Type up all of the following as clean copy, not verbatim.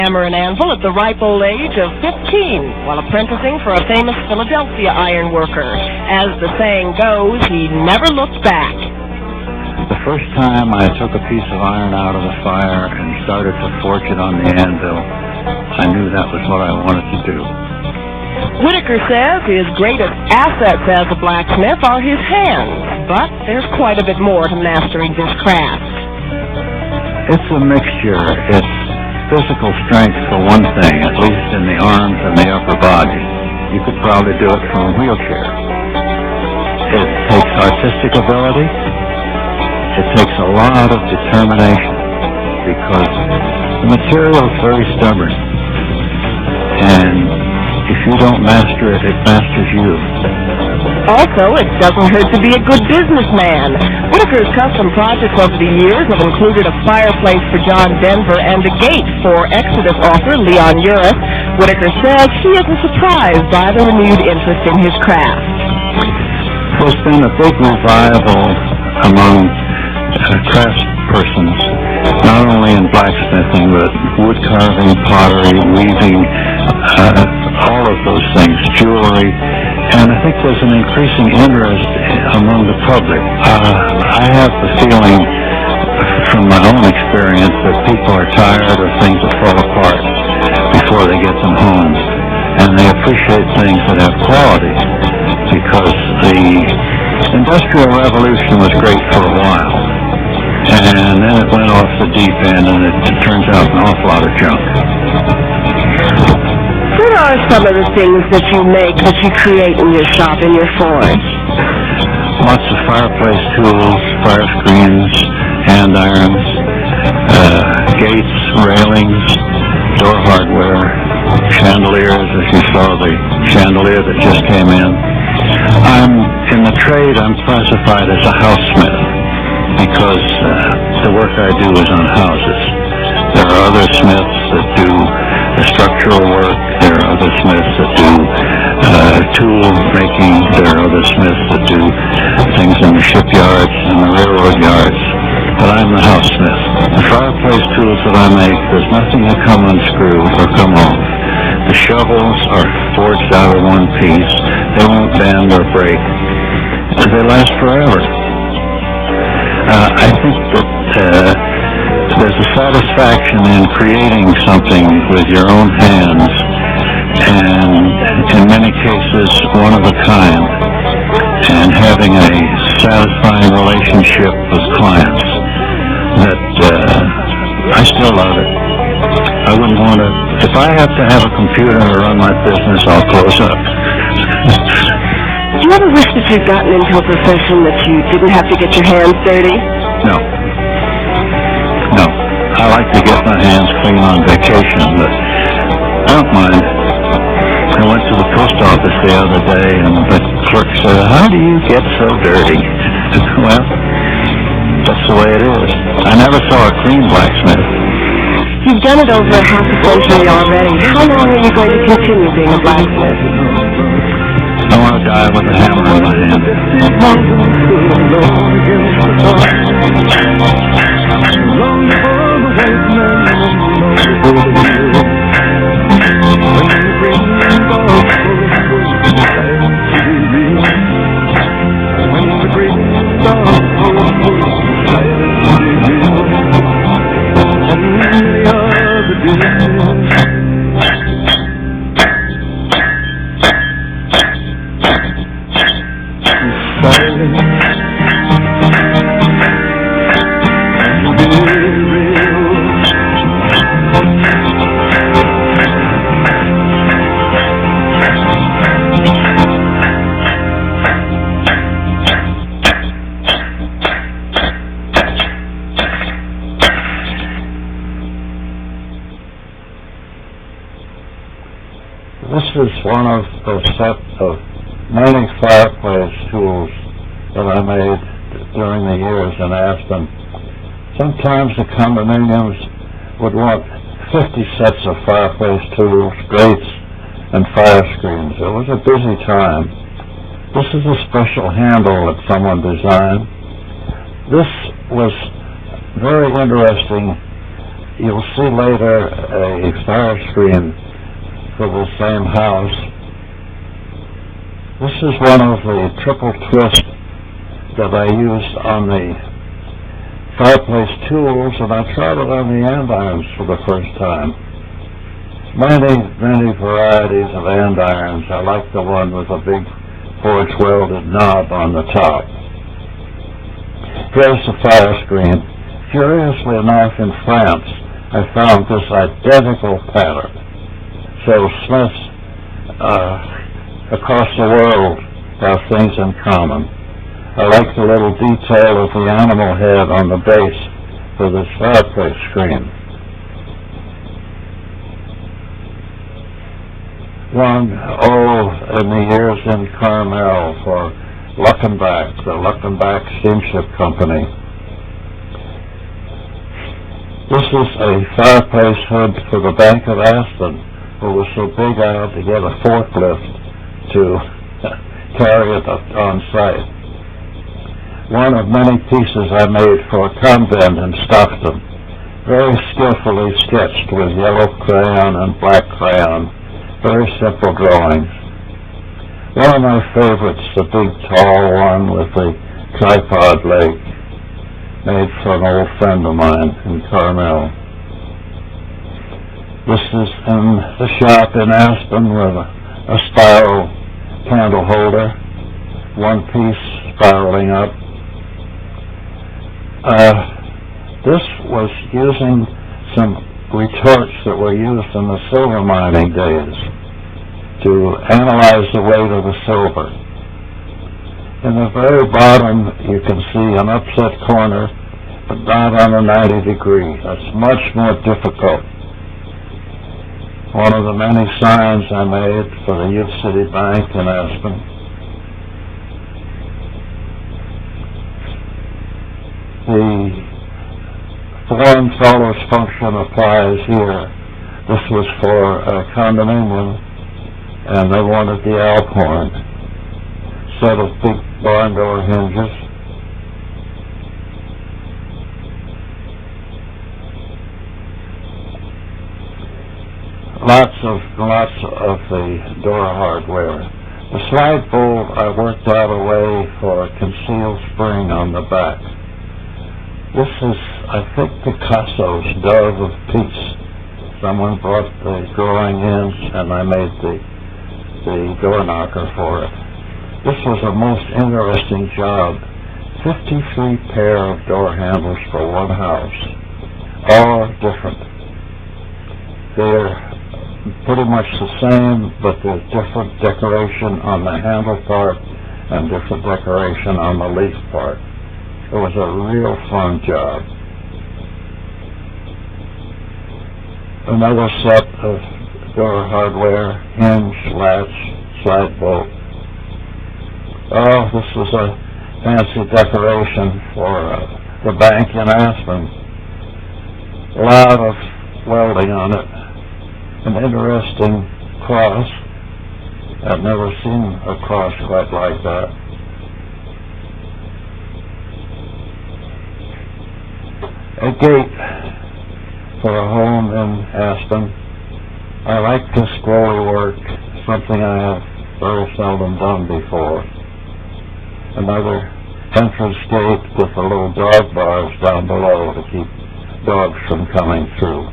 Hammer and anvil at the ripe old age of 15 while apprenticing for a famous Philadelphia iron worker. As the saying goes, he never looked back. The first time I took a piece of iron out of the fire and started to forge it on the anvil, I knew that was what I wanted to do. Whitaker says his greatest assets as a blacksmith are his hands, but there's quite a bit more to mastering this craft. It's a mixture. It's physical strength for one thing, at least in the arms and the upper body. You could probably do it from a wheelchair. It takes artistic ability. It takes a lot of determination because the material is very stubborn. And if you don't master it, it masters you. Also, it doesn't hurt to be a good businessman. Whitaker's custom projects over the years have included a fireplace for John Denver and a gate for Exodus author Leon Uris. Whitaker says he isn't surprised by the renewed interest in his craft. There's been a big revival among craftspersons, not only in blacksmithing, but wood carving, pottery, weaving, all of those things, jewelry, and I think there's an increasing interest among the public. I have the feeling from my own experience that people are tired of things that fall apart before they get them home, and they appreciate things that have quality, because the Industrial Revolution was great for a while, and then it went off the deep end, and it turns out an awful lot of junk. What are some of the things that you make, that you create in your shop, in your forge? Lots of fireplace tools, fire screens, hand irons, gates, railings, door hardware, chandeliers, as you saw the chandelier that just came in. In the trade, I'm classified as a housesmith because the work I do is on houses. There are other smiths that do the structural work. There are other smiths that do tool making. There are other smiths that do things in the shipyards and the railroad yards. But I'm the housesmith. The fireplace tools that I make, there's nothing that come unscrewed or come off. The shovels are forged out of one piece. They won't bend or break. They last forever. I think that there's a satisfaction in creating something with your own hands, and in many cases one of a kind, and having a satisfying relationship with clients that I still love it. I wouldn't want to, if I have to have a computer to run my business, I'll close up. Do you ever wish that you'd gotten into a profession that you didn't have to get your hands dirty? No. I like to get my hands clean on vacation, but I don't mind. I went to the post office the other day, and the clerk said, "How do you get so dirty?" Well, that's the way it is. I never saw a clean blacksmith. You've done it over half a century already. How long are you going to continue being a blacksmith? I want to die with a hammer in my hand. This is one of the set of many fireplace tools that I made during the years in Aspen. Sometimes the condominiums would want 50 sets of fireplace tools, grates, and fire screens. It was a busy time. This is a special handle that someone designed. This was very interesting. you'll see later a fire screen for the same house. This is one of the triple twists that I used on the fireplace tools, and I tried it on the andirons for the first time. Many varieties of andirons. I like the one with a big forge welded knob on the top. Here's the fire screen. Curiously enough, in France, I found this identical pattern. So Smiths across the world have things in common. I like the little detail of the animal head on the base for this fireplace screen. In the years in Carmel for Luckenbach, the Luckenbach Steamship Company. This is a fireplace hood for the Bank of Aspen. It was so big I had to get a forklift to carry it on site. One of many pieces I made for a convent in Stockton, very skillfully sketched with yellow crayon and black crayon, very simple drawings. One of my favorites, the big tall one with the tripod leg, made for an old friend of mine in Carmel. This is in the shop in Aspen with a spiral candle holder, one piece spiraling up. This was using some retorts that were used in the silver mining days to analyze the weight of the silver. In the very bottom, you can see an upset corner, but not on a 90 degree. That's much more difficult. One of the many signs I made for the Youth City Bank in Aspen. The form follows function applies here. This was for a condominium, and they wanted the Alphorn. Set of big barn door hinges. Lots of the door hardware. The slide bolt I worked out a way for a concealed spring on the back. This is, I think, Picasso's Dove of Peace. Someone brought the drawing in, and I made the door knocker for it. This was a most interesting job. 53 pair of door handles for one house. All different. They're pretty much the same, but there's different decoration on the handle part and different decoration on the leaf part. It was a real fun job. Another set of door hardware, hinge, latch, slide bolt. Oh, this was a fancy decoration for the bank in Aspen. A lot of welding on it. An interesting cross. I've never seen a cross quite like that. A gate for a home in Aspen. I like this scrolly work, something I have very seldom done before. Another entrance gate with the little dog bars down below to keep dogs from coming through.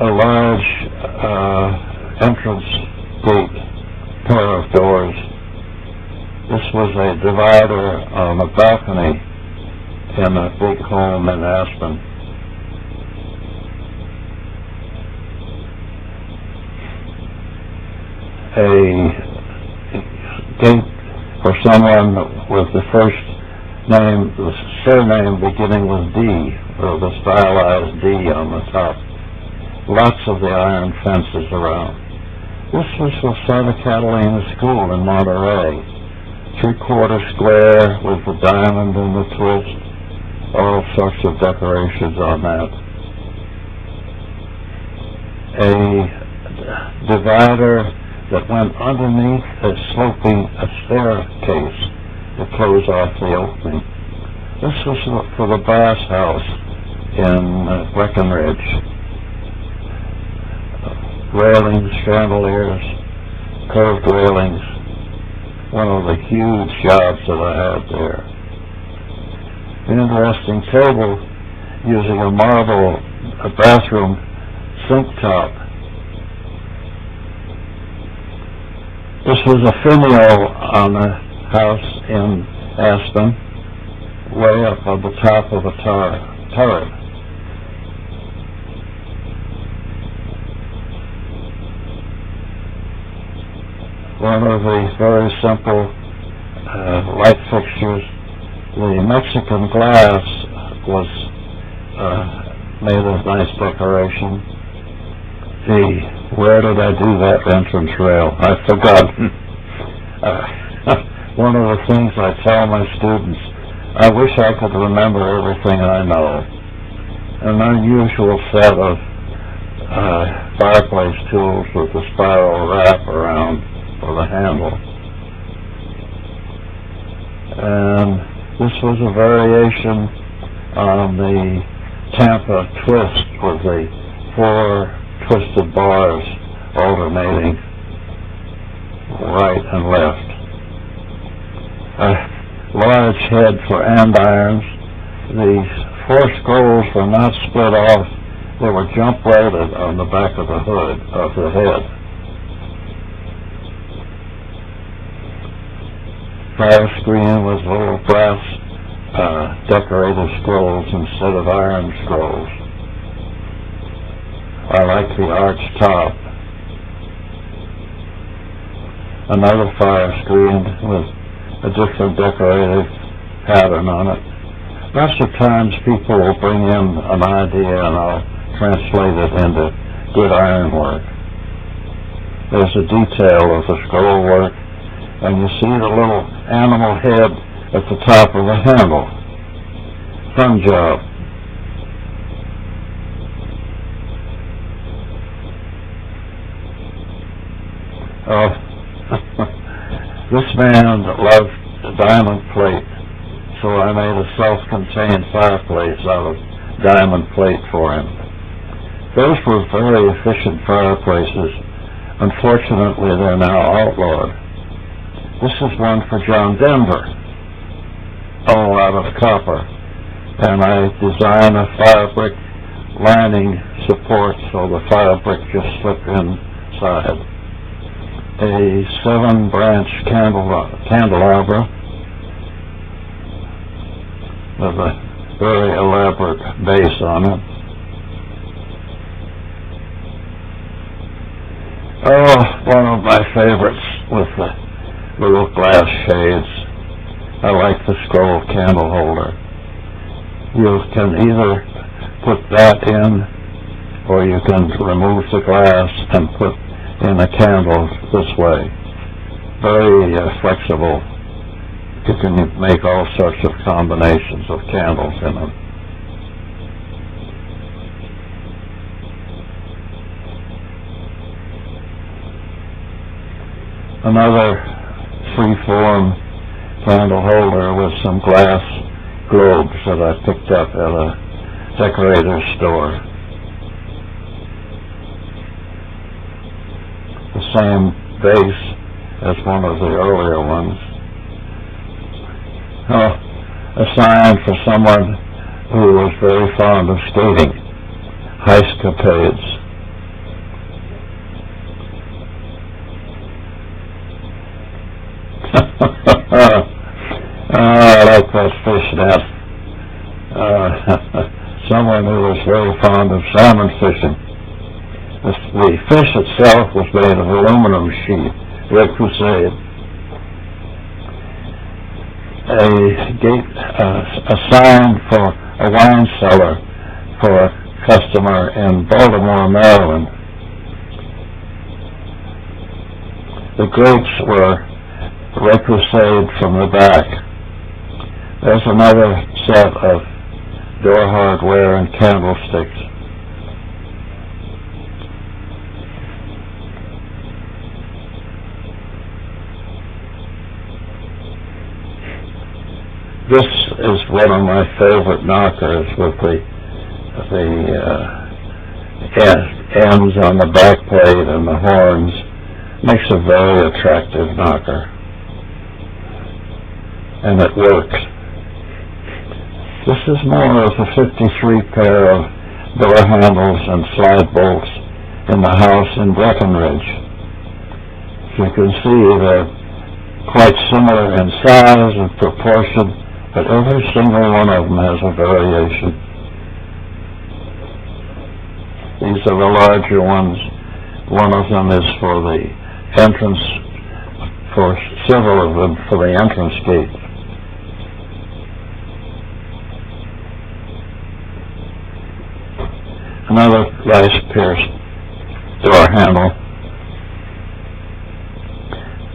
A large entrance gate, pair of doors. This was a divider on a balcony in a big home in Aspen. A gate for someone with the first name, the surname beginning with D, or the stylized D on the top. Lots of the iron fences around. This was for Santa Catalina School in Monterey. 3/4 square with the diamond and the twist. All sorts of decorations on that. A divider that went underneath a sloping staircase to close off the opening. This was for the Bass House in Breckenridge. Railings, chandeliers, curved railings. One of the huge jobs that I had there. An interesting table using a marble bathroom sink top. This was a finial on a house in Aspen, way up on the top of a turret. One of the very simple light fixtures, the Mexican glass was made a nice decoration. Where did I do that entrance rail? I've forgotten. One of the things I tell my students, I wish I could remember everything I know. An unusual set of fireplace tools with a spiral wrap around for the handle. And this was a variation on the Tampa twist with the 4 twisted bars alternating right and left. A large head for andirons. The 4 scrolls were not split off. They were jump welded on the back of the hood of the head. Fire screen with little brass decorated scrolls instead of iron scrolls. I like the arched top. Another fire screen with a different decorative pattern on it. Lots of times people will bring in an idea and I'll translate it into good ironwork. There's a detail of the scroll work, and you see the little animal head at the top of the handle. Fun job. This man loved diamond plate, so I made a self-contained fireplace out of diamond plate for him. Those were very efficient fireplaces. Unfortunately, they're now outlawed. This is one for John Denver, all out of copper. And I designed a fire brick lining support so the fire brick just slipped inside. A 7-branch candelabra with a very elaborate base on it. Oh, one of my favorites with the little glass shades. I like the scroll candle holder. You can either put that in, or you can remove the glass and put in a candle this way. Very flexible. You can make all sorts of combinations of candles in them. Another free-form candle holder with some glass globes that I picked up at a decorator's store. The same base as one of the earlier ones. A sign for someone who was very fond of skating. Heiscapades. I like that fishnet. Someone who was very fond of salmon fishing. The fish itself was made of aluminum sheet, Red Crusade. A sign for a wine cellar for a customer in Baltimore, Maryland. The grapes were Red Crusade from the back. There's another set of door hardware and candlesticks. This is one of my favorite knockers with the ends on the back plate and the horns. Makes a very attractive knocker. And it works. This is more of a 53 pair of door handles and slide bolts in the house in Breckenridge. As you can see, they're quite similar in size and proportion, but every single one of them has a variation. These are the larger ones. One of them is for the entrance, for several of them for the entrance gate. Another nice pierced door handle.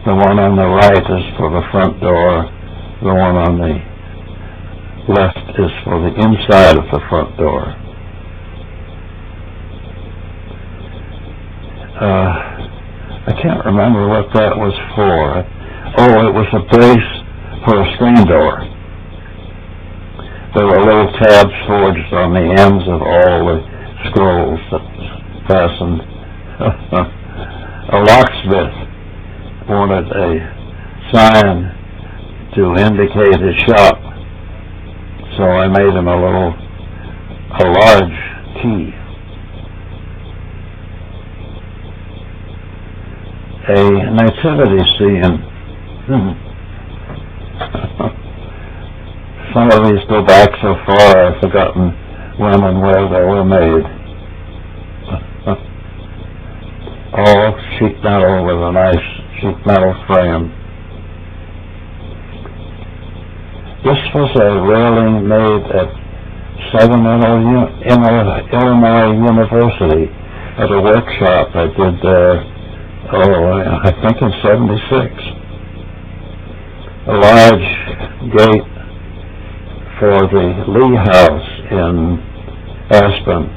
The one on the right is for the front door. The one on the left is for the inside of the front door. I can't remember what that was for. Oh, it was a brace for a screen door. There were little tabs forged on the ends of all the scrolls that fastened. A locksmith wanted a sign to indicate his shop, so I made him a large key. A nativity scene. Some of these go back so far I've forgotten when and where they were made. All sheet metal with a nice sheet metal frame. This was a railing made at Southern Illinois University at a workshop I did there, I think in '76. A large gate for the Lee House in Aspen.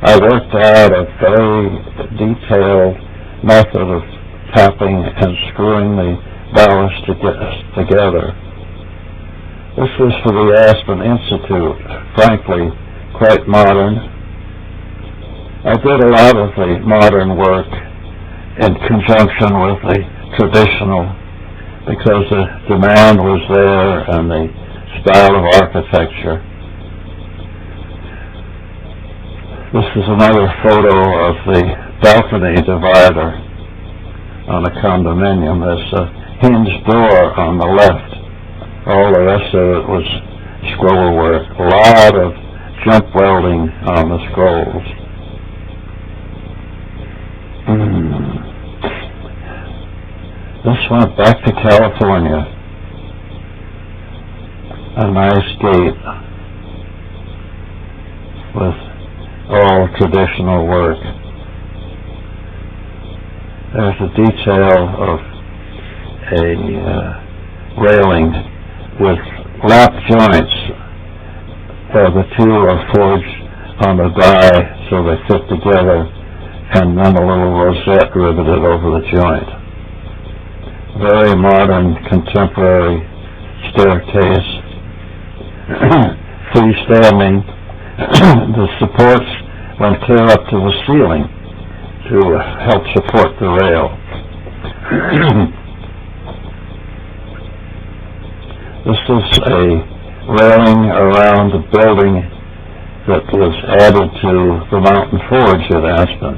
I worked out a very detailed method of tapping and screwing the ballast together. This was for the Aspen Institute, frankly, quite modern. I did a lot of the modern work in conjunction with the traditional because the demand was there and the style of architecture. This is another photo of the balcony divider on a condominium. There's a hinged door on the left. All the rest of it was scroll work. A lot of jump welding on the scrolls. This went back to California. A nice gate with all traditional work. There's a detail of a railing with lap joints where the two are forged on the die so they fit together, and then a little rosette riveted over the joint. Very modern, contemporary staircase. Freestanding. The supports went clear up to the ceiling to help support the rail. This is a railing around the building that was added to the Mountain Forge at Aspen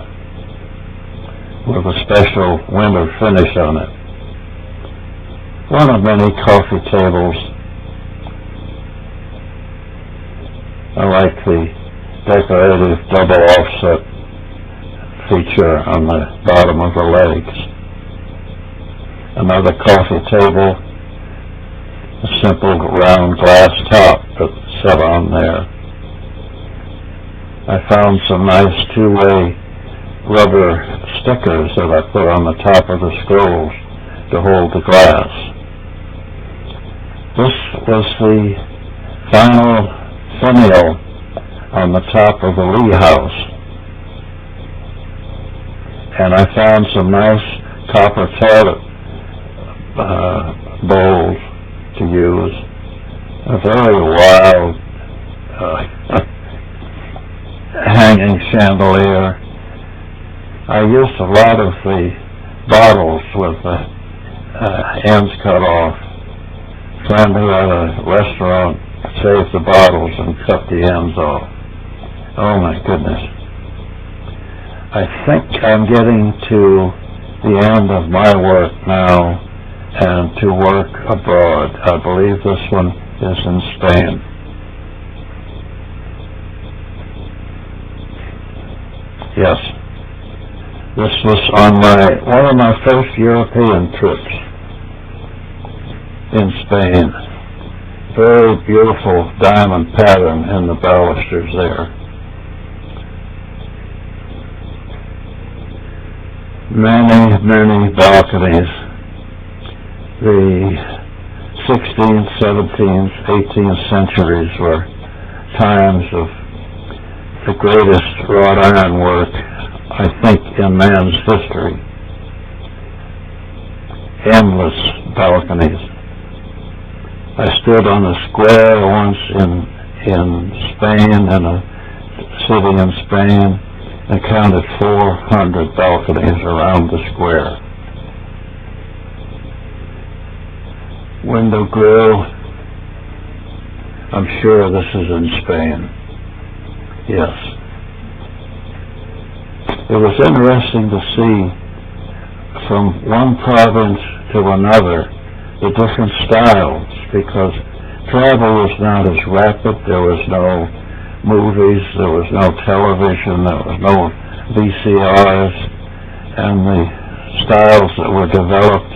with a special winter finish on it. One of many coffee tables. I like the decorative double offset feature on the bottom of the legs. Another coffee table, a simple round glass top that set on there. I found some nice two-way rubber stickers that I put on the top of the scrolls to hold the glass. This was the final finial on the top of the Lee House. And I found some nice copper toilet bowls to use a very wild hanging chandelier. I used a lot of the bottles with the ends cut off. A friend who had a restaurant saved the bottles and cut the ends off. Oh my goodness. I think I'm getting to the end of my work now and to work abroad. I believe this one is in Spain. Yes. This was on one of my first European trips in Spain. Very beautiful diamond pattern in the balusters there. Many, many balconies. The 16th, 17th, 18th centuries were times of the greatest wrought iron work, I think, in man's history. Endless balconies. I stood on a square once in Spain, in a city in Spain, and counted 400 balconies around the square. Window grill. I'm sure this is in Spain. Yes. It was interesting to see from one province to another the different styles, because travel was not as rapid. There was no movies, there was no television, there was no VCRs, and the styles that were developed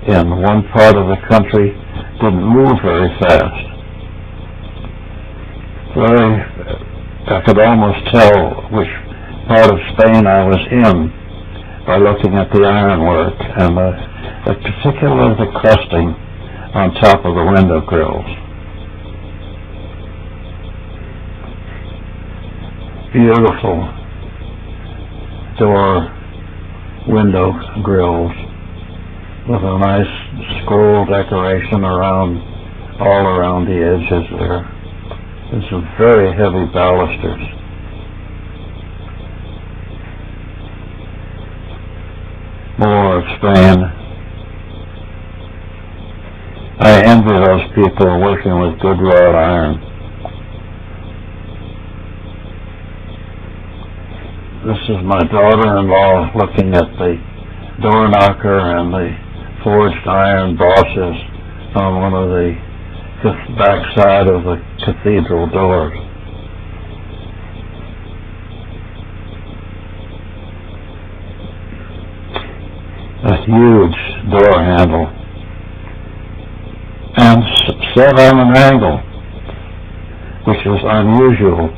in one part of the country didn't move very fast. I could almost tell which part of Spain I was in by looking at the ironwork, and particularly the crusting on top of the window grills. Beautiful door window grills with a nice scroll decoration all around the edges there. It's some very heavy balusters. More of Spain. I envy those people working with good wrought iron. This is my daughter-in-law looking at the door knocker and the forged iron bosses on one of the back side of the cathedral doors. A huge door handle, and set on an angle, which is unusual,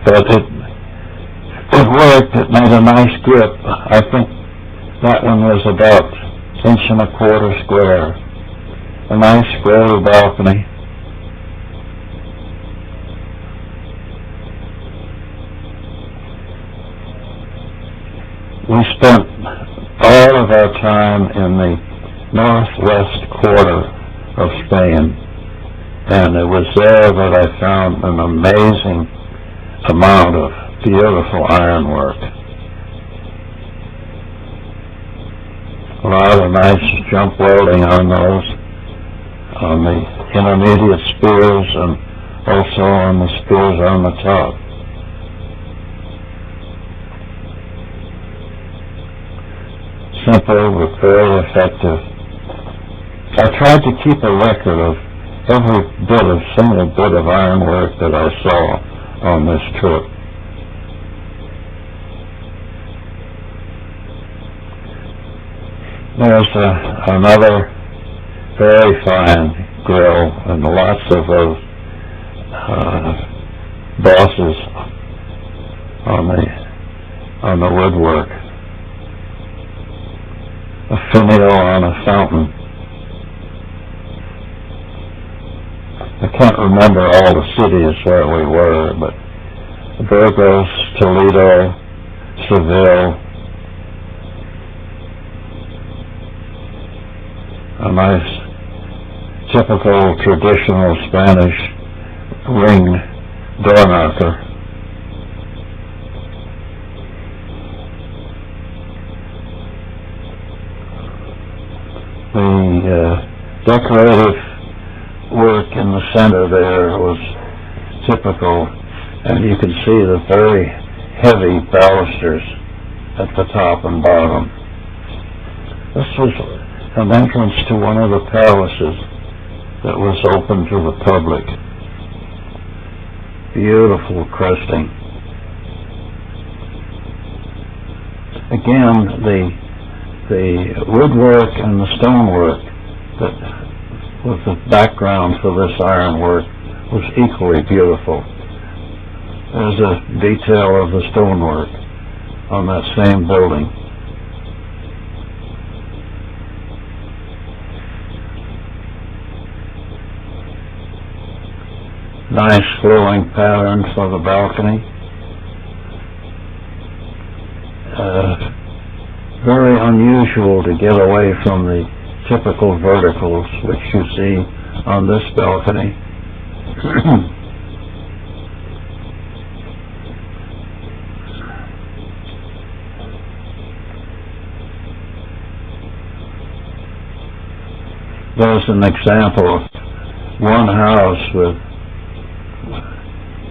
but it worked. It made a nice grip. I think that one was about 1.25 inches square. A nice square balcony. We spent all of our time in the northwest quarter of Spain, and it was there that I found an amazing amount of beautiful ironwork. A lot of nice jump welding on those, on the intermediate spears and also on the spears on the top. Simple but very effective. I tried to keep a record of every single bit of ironwork that I saw on this trip. There's another very fine grill and lots of those bosses on the woodwork. A finial on a fountain. I can't remember all the cities where we were, but Burgos, Toledo, Seville. A nice typical traditional Spanish ring door knocker. The decorative work in the center there was typical, and you can see the very heavy balusters at the top and bottom. This was an entrance to one of the palaces that was open to the public. Beautiful cresting. Again, the woodwork and the stonework that was the background for this ironwork was equally beautiful. There's a detail of the stonework on that same building. Nice flowing pattern for the balcony. Very unusual to get away from the typical verticals which you see on this balcony. There's an example of one house with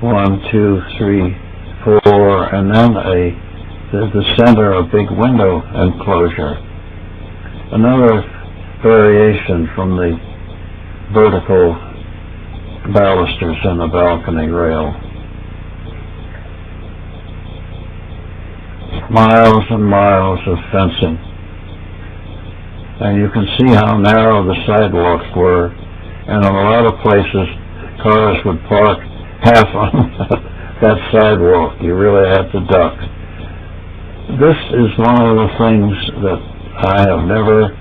1, 2, 3, 4, and then the center a big window enclosure. Another variation from the vertical balusters in the balcony rail. Miles and miles of fencing. And you can see how narrow the sidewalks were, and in a lot of places cars would park half on that sidewalk. You really had to duck. This is one of the things that I have never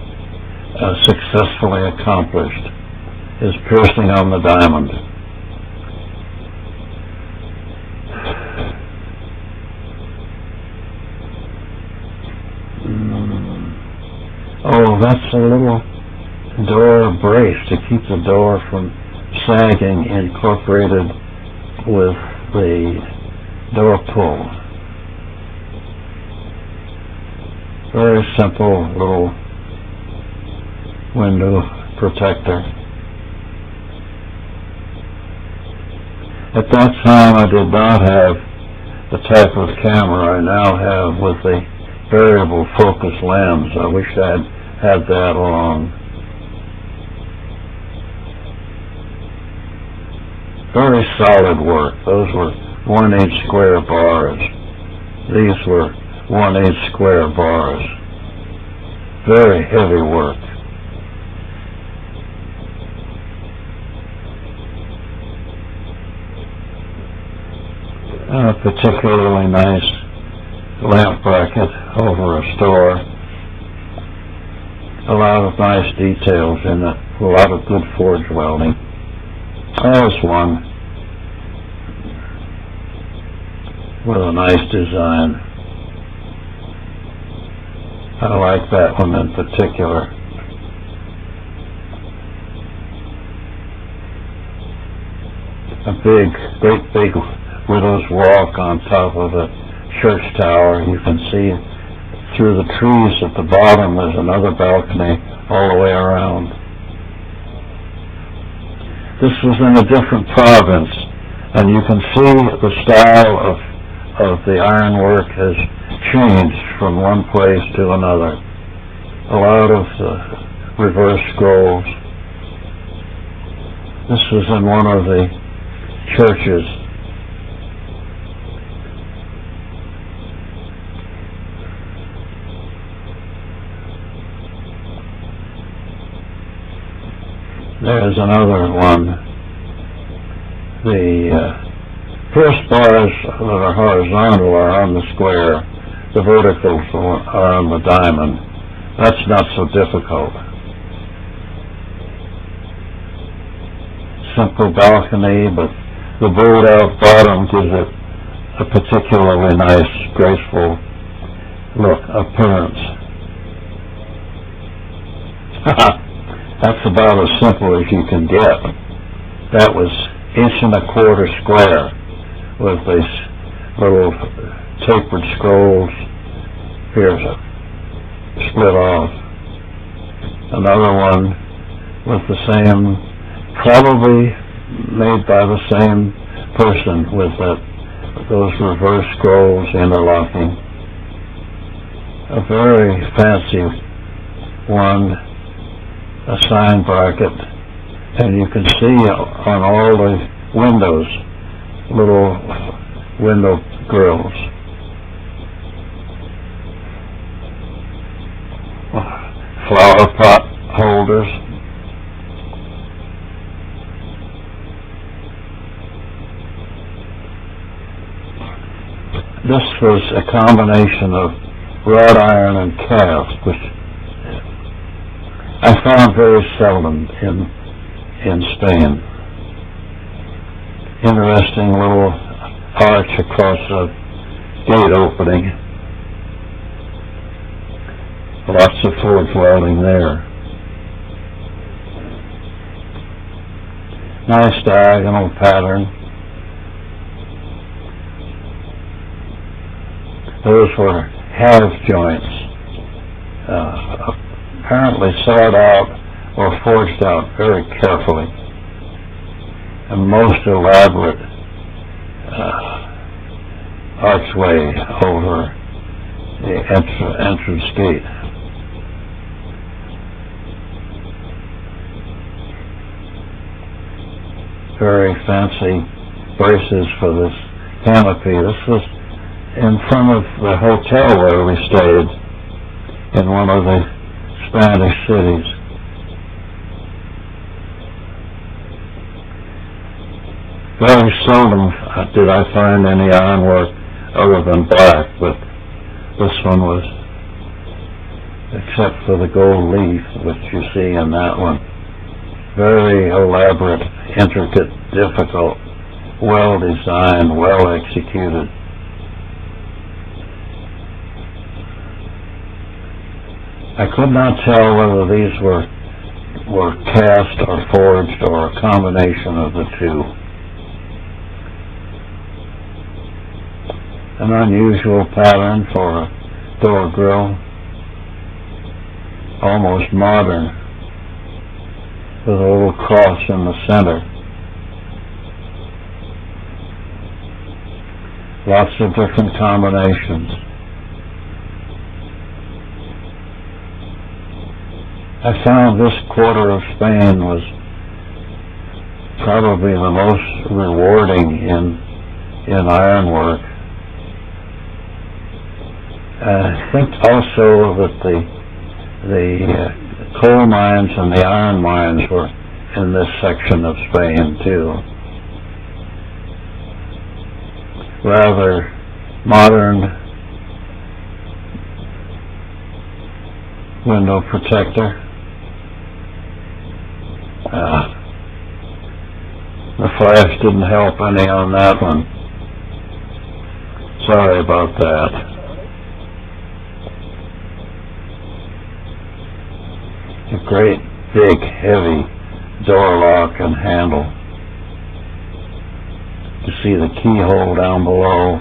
successfully accomplished, is piercing on the diamond. Oh, that's a little door brace to keep the door from sagging, incorporated with the door pull. Very simple little window protector. At that time I did not have the type of camera I now have with the variable focus lens. I wish I'd had that along. Very solid work. Those were 1/8 square bars. These were 1/8 square bars. Very heavy work. A particularly nice lamp bracket over a store. A lot of nice details in it. A lot of good forge welding. There's one with a nice design. I like that one in particular. A great big widow's walk on top of a church tower. You can see through the trees at the bottom there's another balcony all the way around. This was in a different province, and you can see the style of the ironwork has changed from one place to another. A lot of reverse scrolls. This was in one of the churches. There's another one. The pierce bars that are horizontal are on the square. The verticals are on the diamond. That's not so difficult. Simple balcony, but the bowed out bottom gives it a particularly nice, graceful appearance. That's about as simple as you can get. That was 1.25 inches square with these little tapered scrolls. Here's a split off. Another one with the same, probably made by the same person, with those reverse scrolls interlocking. A very fancy one, a sign bracket, and you can see on all the windows little window grills. Flower pot holders. This was a combination of wrought iron and cast, which I found very seldom in Spain. Interesting little arch across a gate opening. Lots of forge welding there. Nice diagonal pattern. Those were halve joints, apparently sawed out or forged out very carefully, and most elaborate archway over the entrance gate. Very fancy braces for this canopy. This was in front of the hotel where we stayed in one of the Spanish cities. Very seldom did I find any ironwork other than black, but this one was, except for the gold leaf, which you see in that one, very elaborate, intricate, difficult, well designed, well executed. I could not tell whether these were cast or forged or a combination of the two. An unusual pattern for a door grill, almost modern, with a little cross in the center. Lots of different combinations. I found this quarter of Spain was probably the most rewarding in ironwork. I think also that the coal mines and the iron mines were in this section of Spain too. Rather modern window protector. The flash didn't help any on that one. Sorry about that. A great, big, heavy door lock and handle. You see the keyhole down below.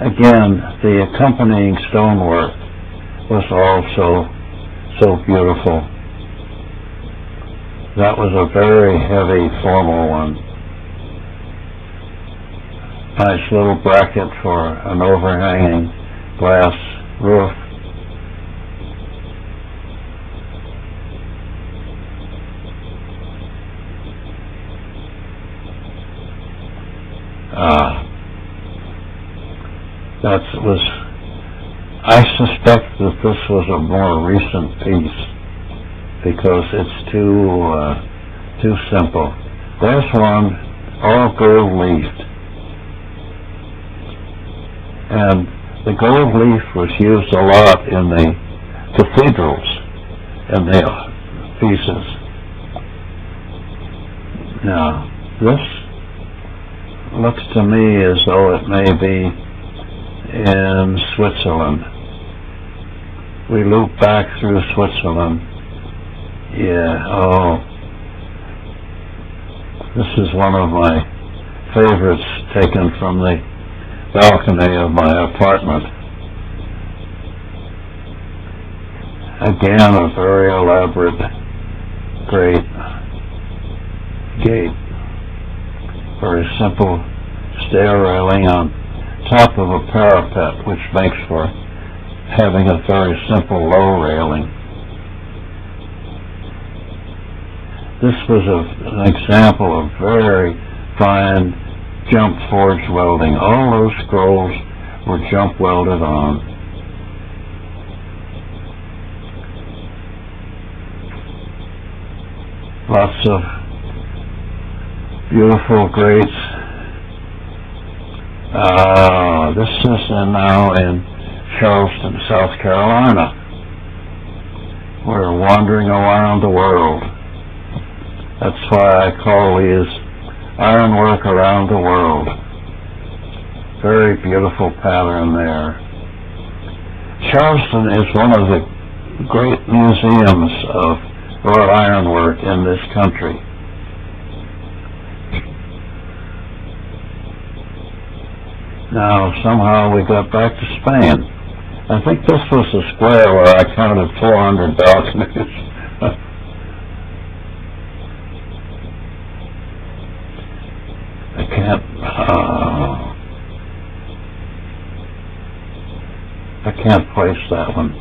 Again, the accompanying stonework was also so beautiful. That was a very heavy, formal one. Nice little bracket for an overhanging glass roof. I suspect that this was a more recent piece because it's too simple. There's one, all gold leafed, and the gold leaf was used a lot in the cathedrals and the pieces. Now, this looks to me as though it may be in Switzerland. we loop back through Switzerland. Yeah, oh, this is one of my favorites taken from the balcony of my apartment. Again, a very elaborate, great gate. Very simple stair railing on top of a parapet, which makes for having a very simple low railing. This was an example of very fine jump forge welding. All those scrolls were jump welded on. Lots of beautiful grates. This is now in Charleston, South Carolina. We're wandering around the world. That's why I call these ironwork around the world. Very beautiful pattern there. Charleston is one of the great museums of wrought ironwork in this country. Now, somehow we got back to Spain. I think this was the square where I counted 400 balconies. I can't place that one,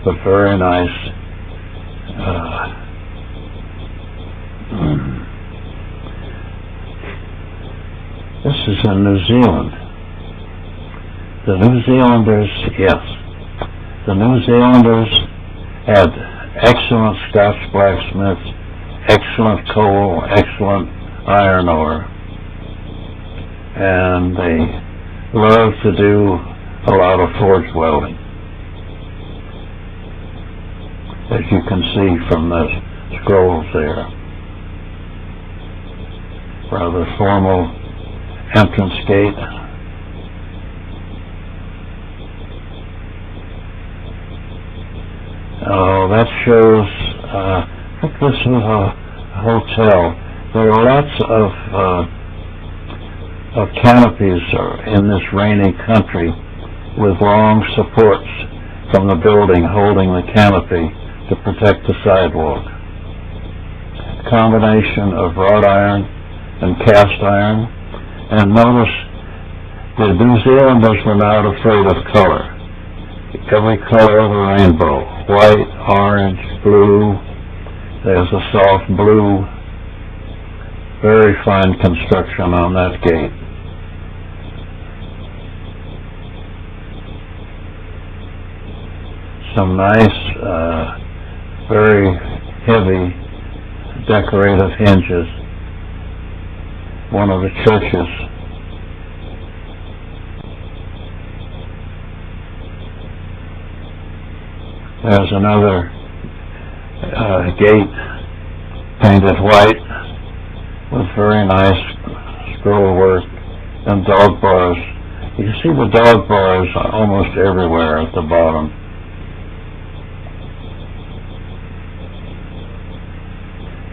but very nice. This is in New Zealand. The New Zealanders, yes. The New Zealanders had excellent Scotch blacksmiths, excellent coal, excellent iron ore, and they loved to do a lot of forge welding, as you can see from the scrolls there. Rather formal entrance gate. Oh, that shows, I think this is a hotel. There are lots of canopies in this rainy country with long supports from the building holding the canopy to protect the sidewalk. A combination of wrought iron and cast iron. And notice the New Zealanders were not afraid of color. Every color of the rainbow. White, orange, blue. There's a soft blue. Very fine construction on that gate. Some nice, very heavy decorative hinges. One of the churches. There's another gate painted white with very nice scroll work and dog bars. You can see the dog bars almost everywhere at the bottom.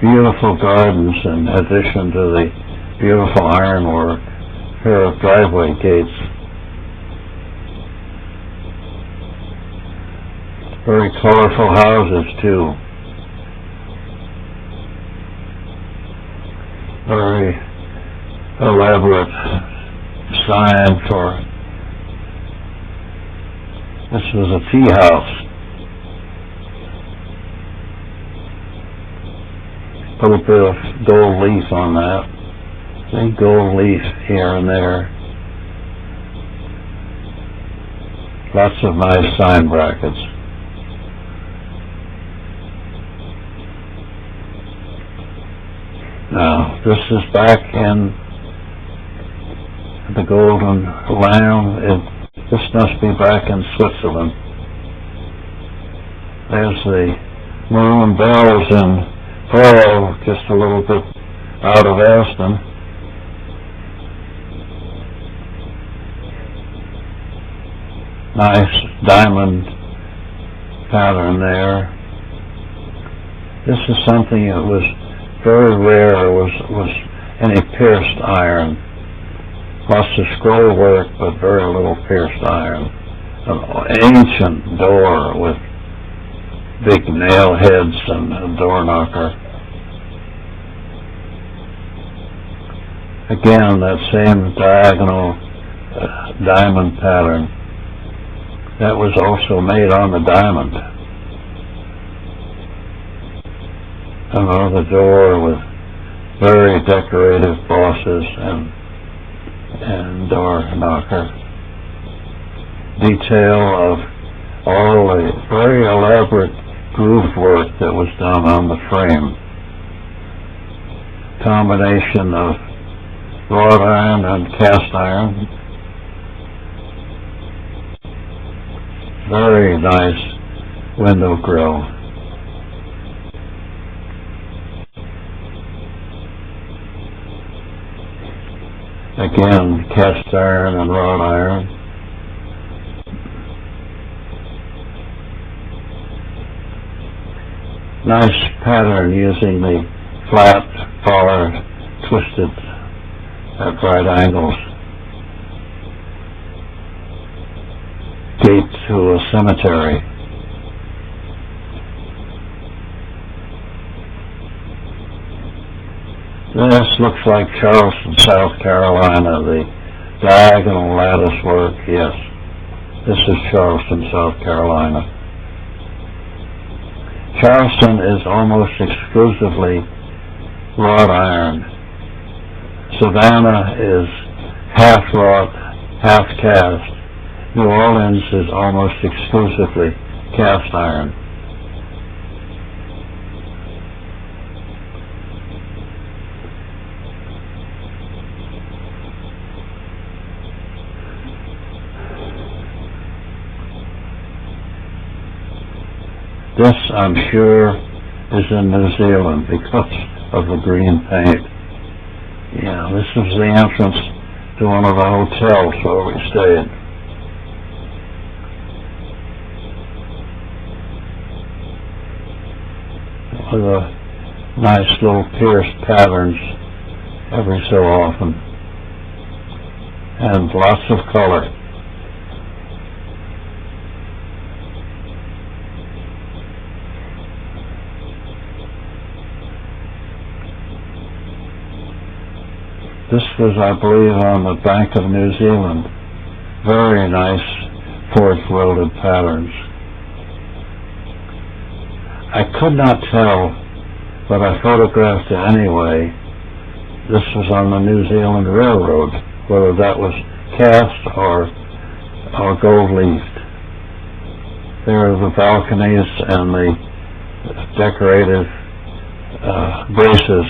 Beautiful gardens in addition to the beautiful ironwork. Here are driveway gates. Very colorful houses too. Very elaborate sign for, this was a tea house. A little bit of gold leaf on that. See, gold leaf here and there. Lots of nice sign brackets. Now, this is back in the Golden Lamb. This must be back in Switzerland. There's the maroon bells in Furrow, just a little bit out of Aston. Nice diamond pattern there. This is something that was very rare, was any pierced iron. Lots of scroll work, but very little pierced iron. An ancient door with big nail heads and a door knocker. Again, that same diagonal diamond pattern. That was also made on the diamond. Another door with very decorative bosses and door knocker. Detail of all the very elaborate groove work that was done on the frame. Combination of wrought iron and cast iron. Very nice window grill. Again, cast iron and wrought iron. Nice pattern using the flat bar twisted at right angles. Gate to a cemetery. This looks like Charleston, South Carolina, the diagonal lattice work, yes. This is Charleston, South Carolina. Charleston is almost exclusively wrought iron. Savannah is half wrought, half cast. New Orleans is almost exclusively cast iron. This, I'm sure, is in New Zealand because of the green paint. Yeah, this is the entrance to one of the hotels where we stayed. With a nice little pierced patterns every so often. And lots of color. This was, I believe, on the Bank of New Zealand. Very nice forge-welded patterns. I could not tell, but I photographed it anyway. This was on the New Zealand Railroad, whether that was cast or gold-leafed. There are the balconies and the decorative braces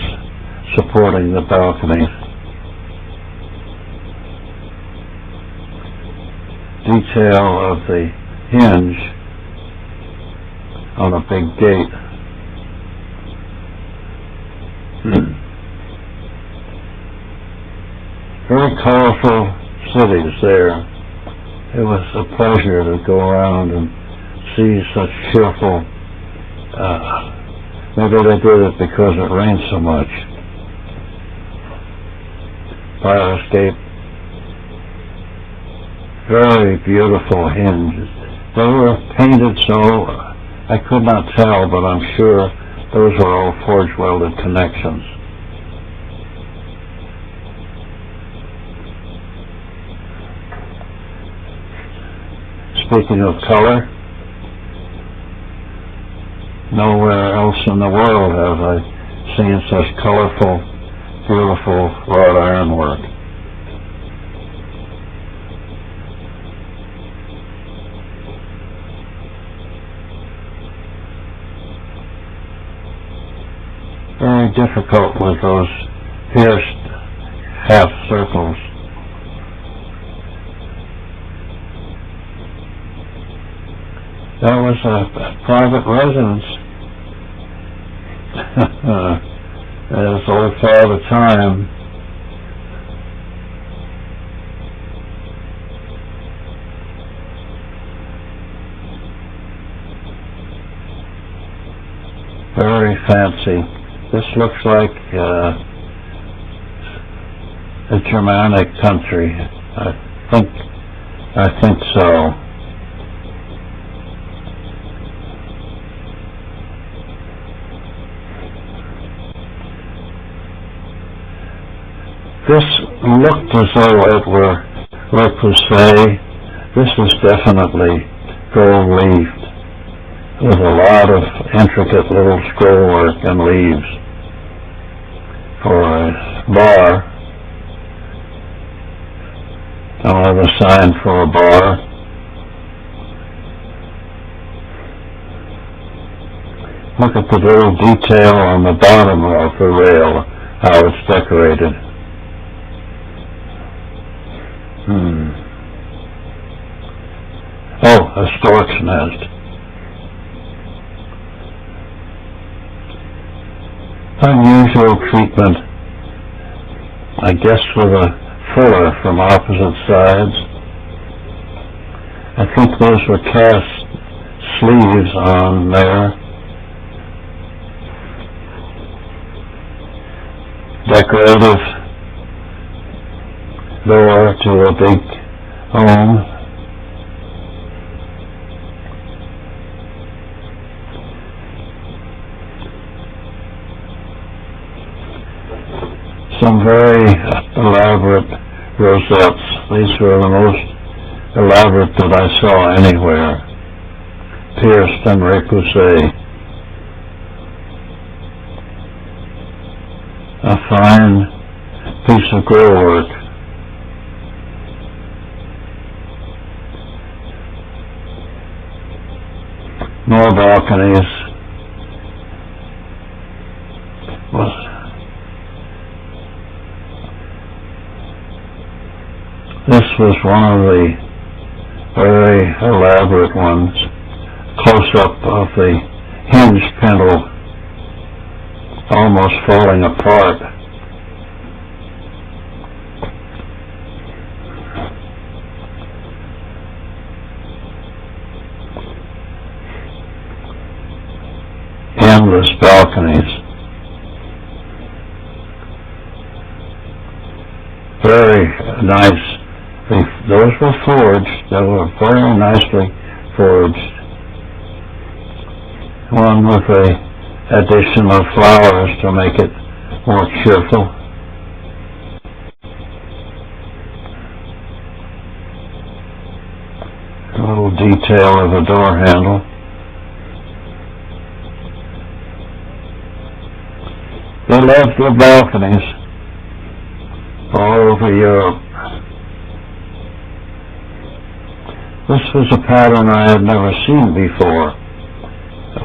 supporting the balconies. Detail of the hinge on a big gate. Very colorful cities there. It was a pleasure to go around and see such cheerful, maybe they did it because it rained so much. Fire escape. Very beautiful hinges. They were painted so I could not tell, but I'm sure those are all forge-welded connections. Speaking of color, nowhere else in the world have I seen such colorful, beautiful wrought iron work. Very difficult with those pierced half circles. That was a private residence. As old Father Time. fancy. This looks like a Germanic country. I think so. This looked as though it were Le Poussé. This is definitely gold-leafed, with a lot of intricate little scrollwork and leaves for a bar. Another sign for a bar. Look at the little detail on the bottom of the rail, how it's decorated. Oh, a stork's nest. Unusual treatment, I guess, with a fuller from opposite sides. I think those were cast sleeves on there. Decorative door to a big home. Some very elaborate rosettes. These were the most elaborate that I saw anywhere. Pierced and repoussé. A fine piece of grillwork. More balconies. This was one of the very elaborate ones. Close-up of the hinge pintle almost falling apart. Endless balconies. Very nice. Those were forged. They were very nicely forged. One with a addition of flowers to make it more cheerful. A little detail of a door handle. They left the balconies all over Europe. This was a pattern I had never seen before,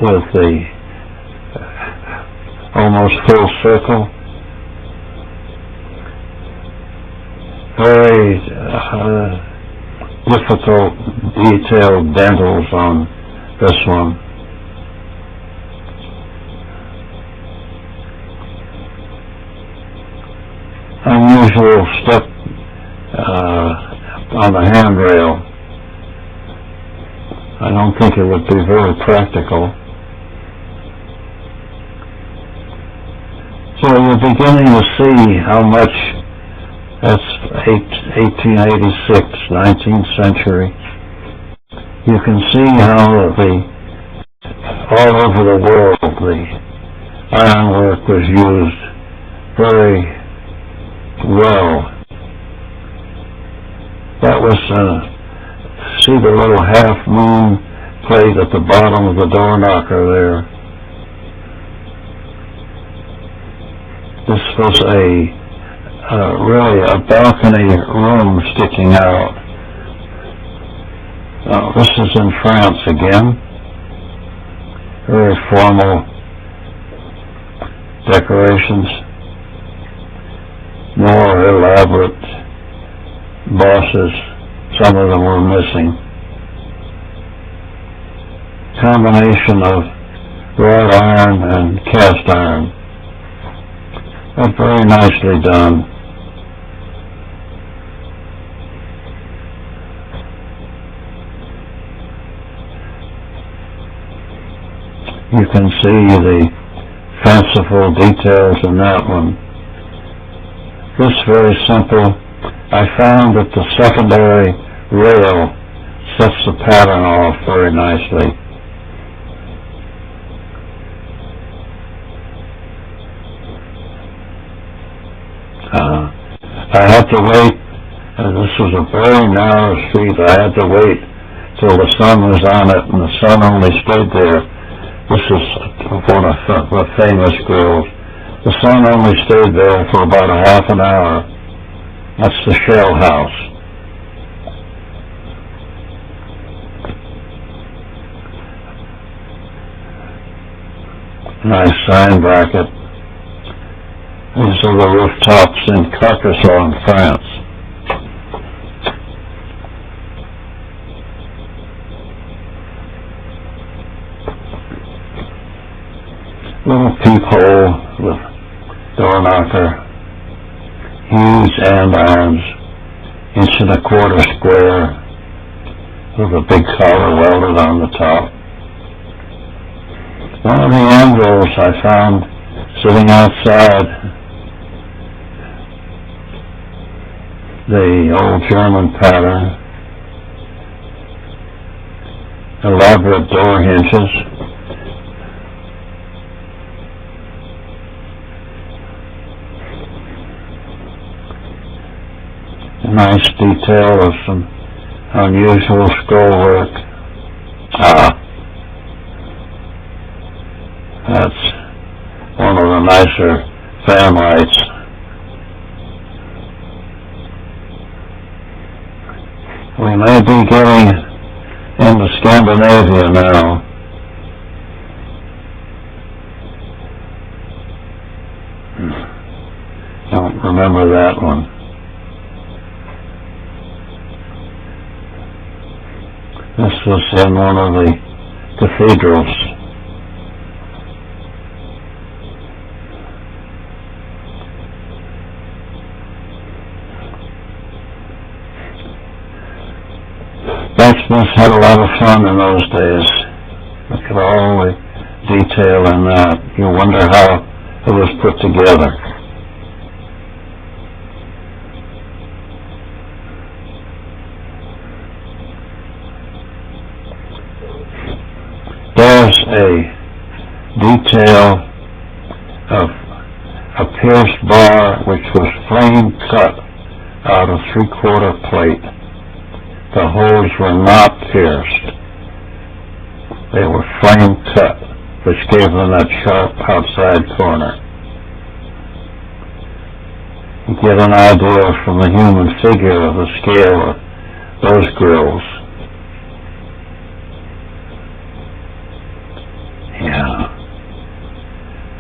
with the almost full circle. Very difficult, detailed dentils on this one. Unusual step on the handrail. I don't think it would be very practical. So you're beginning to see how much, that's 1886, 19th century. You can see how all over the world the ironwork was used very well. That was see the little half moon plate at the bottom of the door knocker there. This was really a balcony room sticking out. Now, this is in France again. Very formal decorations. More elaborate bosses. Some of them were missing. Combination of wrought iron and cast iron. But very nicely done. You can see the fanciful details in that one. This very simple. I found that the secondary rail sets the pattern off very nicely. I had to wait, this was a very narrow street, I had to wait till the sun was on it, and the sun only stayed there. This is one of the famous grills. The sun only stayed there for about a half an hour. That's the Shell House. Nice sign bracket. These are the rooftops in Carcassonne, France. Little peephole with door knocker, huge andirons, 1.25 inch square, with a big collar welded on the top. One of the anvils I found sitting outside, the old German pattern, elaborate door hinges, a nice detail of some unusual scrollwork. That's one of the nicer fanlights. We may be getting into Scandinavia now. Don't remember that one. This was in one of the cathedrals. Blacksmiths had a lot of fun in those days. Look at all the detail in that. You wonder how it was put together. There's a detail of a pierced bar which was flame cut out of 3/4 plate. The holes were not pierced. They were flame cut, which gave them that sharp outside corner. You get an idea from the human figure of the scale of those grills. Yeah.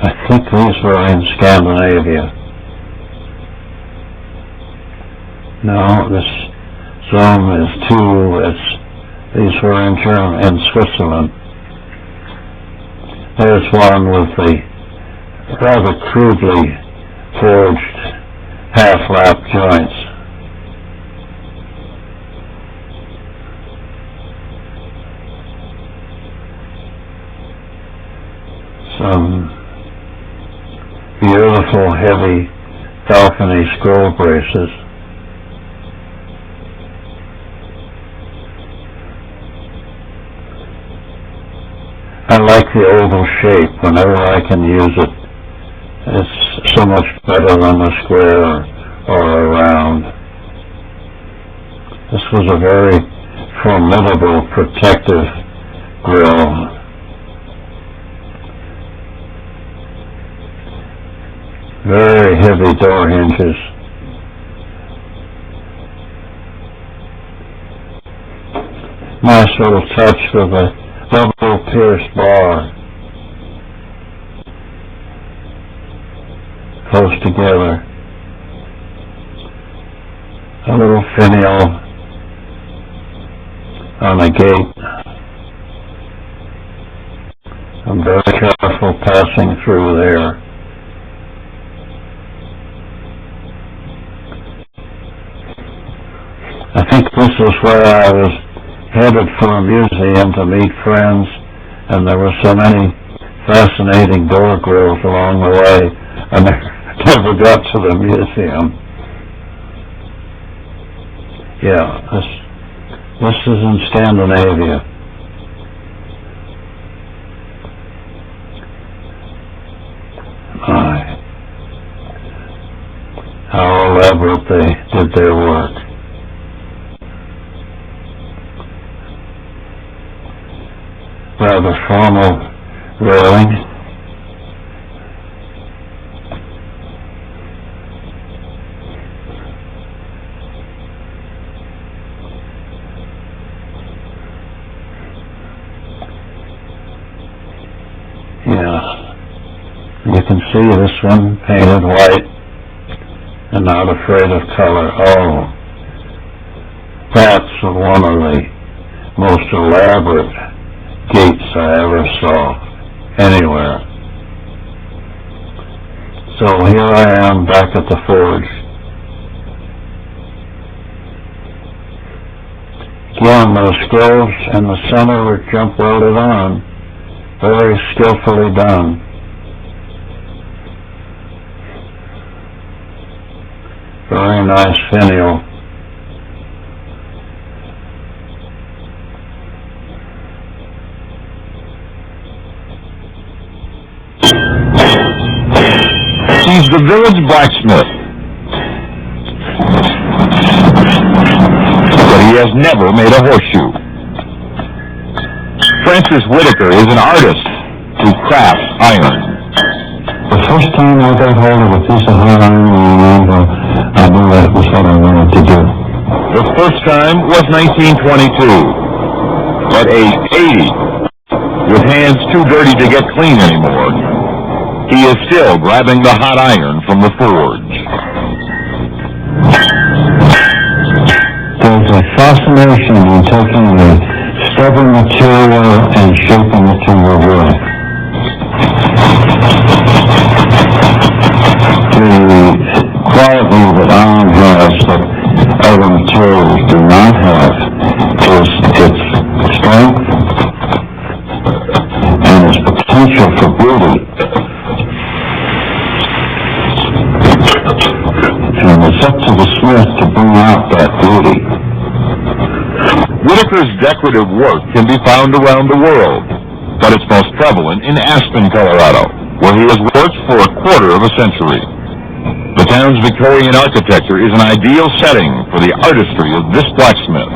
I think these were in Scandinavia. No, this zoom is these were in Switzerland. There's one with the rather crudely forged half-lap joints. Some beautiful heavy balcony scroll braces. I like the oval shape whenever I can use it. It's so much better than a square or a round. This was a very formidable protective grill. Very heavy door hinges. Nice little touch with a double pierced bar close together. A little finial on a gate. I'm very careful passing through there. I think this is where I was headed for a museum to meet friends, and there were so many fascinating door grills along the way. I never got to the museum. Yeah, this is in Scandinavia. My, how elaborate they did their work. Rather formal railing. Yeah, you can see this one painted white and not afraid of color. Oh, that's one of the most elaborate gates I ever saw anywhere. So here I am back at the forge. Again, those scrolls in the center were jump welded on. Very skillfully done. Very nice finial. He's the village blacksmith, but he has never made a horseshoe. Whitaker is an artist who crafts iron. The first time I got hold of a piece of hot iron on an anvil, I knew that was what I wanted to do. The first time was 1922. At age 80, with hands too dirty to get clean anymore, he is still grabbing the hot iron from the forge. There's a fascination in taking the stubborn material and shaping it to your will. The quality that iron has that other materials do not have is its strength and its potential for beauty. And it's up to the smith to bring out that beauty. Whitaker's decorative work can be found around the world, but it's most prevalent in Aspen, Colorado, where he has worked for a quarter of a century. The town's Victorian architecture is an ideal setting for the artistry of this blacksmith.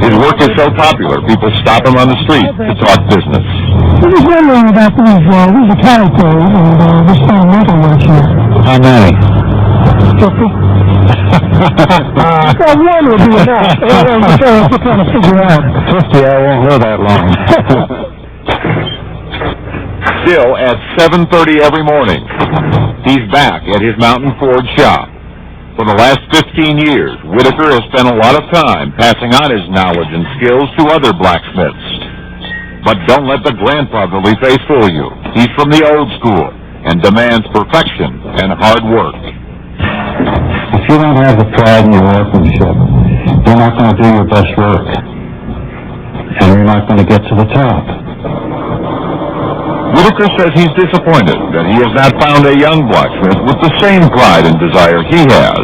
His work is so popular, people stop him on the street to talk business. I was wondering about these caterpillars and this metalwork here. How many? 50. Well, one would be enough. I'm trying to figure out. 50, I won't live that long. Still, at 7:30 every morning, he's back at his Mountain Forge shop. For the last 15 years, Whitaker has spent a lot of time passing on his knowledge and skills to other blacksmiths. But don't let the grandfatherly face fool you. He's from the old school and demands perfection and hard work. If you don't have the pride in your workmanship, you're not going to do your best work. And you're not going to get to the top. Whitaker says he's disappointed that he has not found a young blacksmith with the same pride and desire he has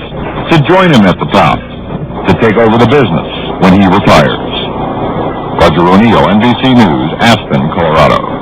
to join him at the top, to take over the business when he retires. Roger O'Neill, NBC News, Aspen, Colorado.